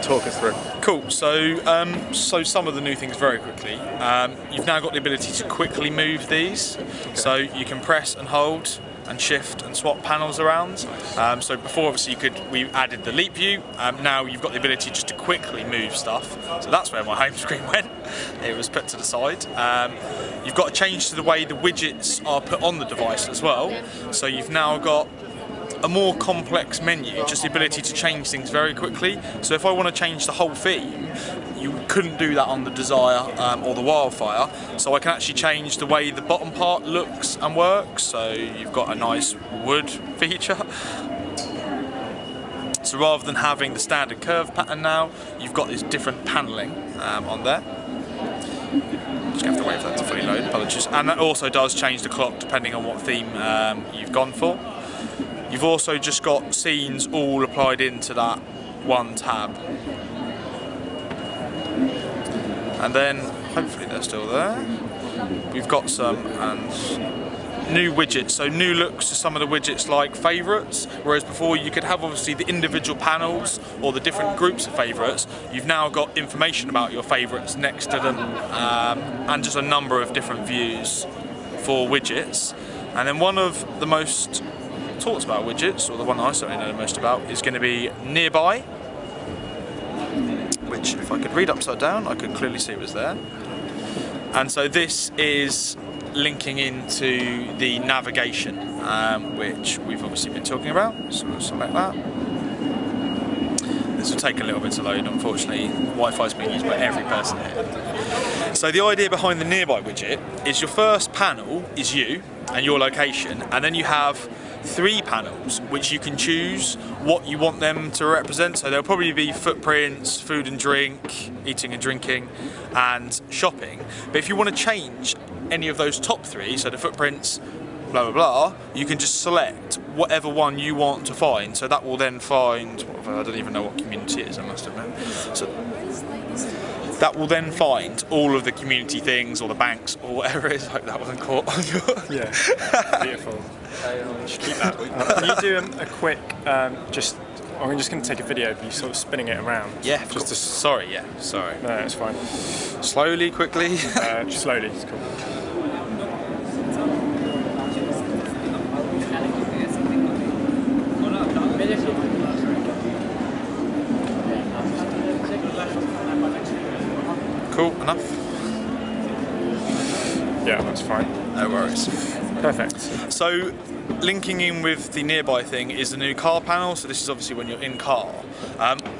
talk us through. Cool. So some of the new things very quickly. You've now got the ability to quickly move these. Okay. So you can press and hold and shift and swap panels around. So before, obviously, we added the leap view. Now you've got the ability just to quickly move stuff. So that's where my home screen went. It was put to the side. You've got to change to the way the widgets are put on the device as well. So you've now got a more complex menu, just the ability to change things very quickly. So if I want to change the whole theme, you couldn't do that on the Desire or the Wildfire. So I can actually change the way the bottom part looks and works. So you've got a nice wood feature. So rather than having the standard curve pattern now, you've got this different paneling on there. Just have to wait for that to fully load, apologies. And that also does change the clock depending on what theme you've gone for. You've also just got scenes all applied into that one tab. And then, hopefully they're still there. We've got some new widgets, so new looks to some of the widgets like favourites, whereas before you could have obviously the individual panels or the different groups of favourites. You've now got information about your favourites next to them and just a number of different views for widgets. And then one of the most talked about widgets, or the one I certainly know the most about, is going to be Nearby, which if I could read upside down I could clearly see it was there. And so this is linking into the navigation, which we've obviously been talking about, so we'll select that. This will take a little bit to load, unfortunately. Wi-Fi is being used by every person here. So the idea behind the Nearby widget is your first panel is you and your location, and then you have 3 panels which you can choose what you want them to represent. So there'll probably be footprints, food and drink, eating and drinking, and shopping. But if you want to change any of those top 3, so the footprints, blah blah blah, you can just select whatever one you want to find. So that will then find, I don't even know what community it is, I must admit. So that will then find all of the community things, or the banks, or whatever it is. I hope that wasn't caught on your... Yeah, beautiful. Just keep that. Can you do a quick, I'm just going to take a video of you sort of spinning it around. Yeah, just sorry. No, it's fine. Slowly, quickly. Slowly, it's cool. Cool, enough? Yeah, that's fine. No worries. Perfect. So, linking in with the Nearby thing is the new car panel. So this is obviously when you're in car.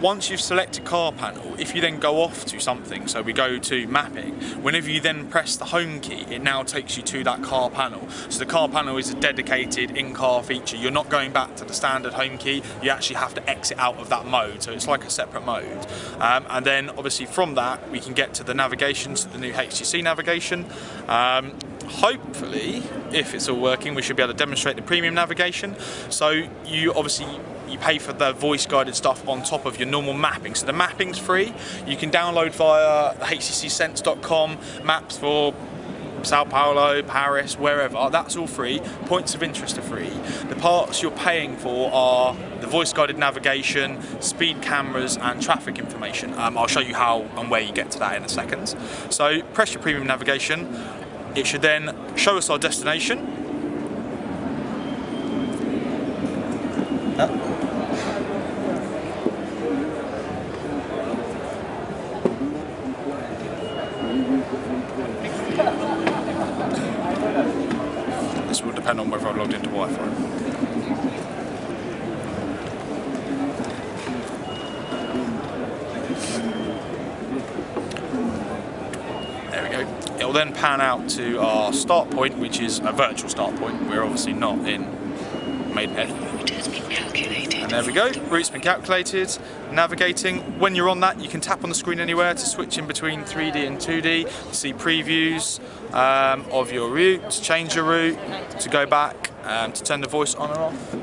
Once you've selected car panel, if you then go off to something, so we go to mapping, whenever you then press the home key, it now takes you to that car panel. So the car panel is a dedicated in-car feature. You're not going back to the standard home key. You actually have to exit out of that mode. So it's like a separate mode. And then obviously from that, we can get to the navigation, so the new HTC navigation. Hopefully, if it's all working, we should be able to demonstrate the premium navigation. So you pay for the voice guided stuff on top of your normal mapping. So the mapping's free. You can download via htcsense.com maps for Sao Paulo, Paris, wherever. That's all free. Points of interest are free. The parts you're paying for are the voice guided navigation, speed cameras, and traffic information. I'll show you how and where you get to that in a second. So press your premium navigation. It should then show us our destination. This will depend on whether I've logged into Wi-Fi. There we go. It will then pan out to our start point, which is a virtual start point. We're obviously not in Maidenhead. And there we go, route's been calculated. Navigating, when you're on that, you can tap on the screen anywhere to switch in between 3D and 2D, to see previews of your route, to change your route, to go back, to turn the voice on and off.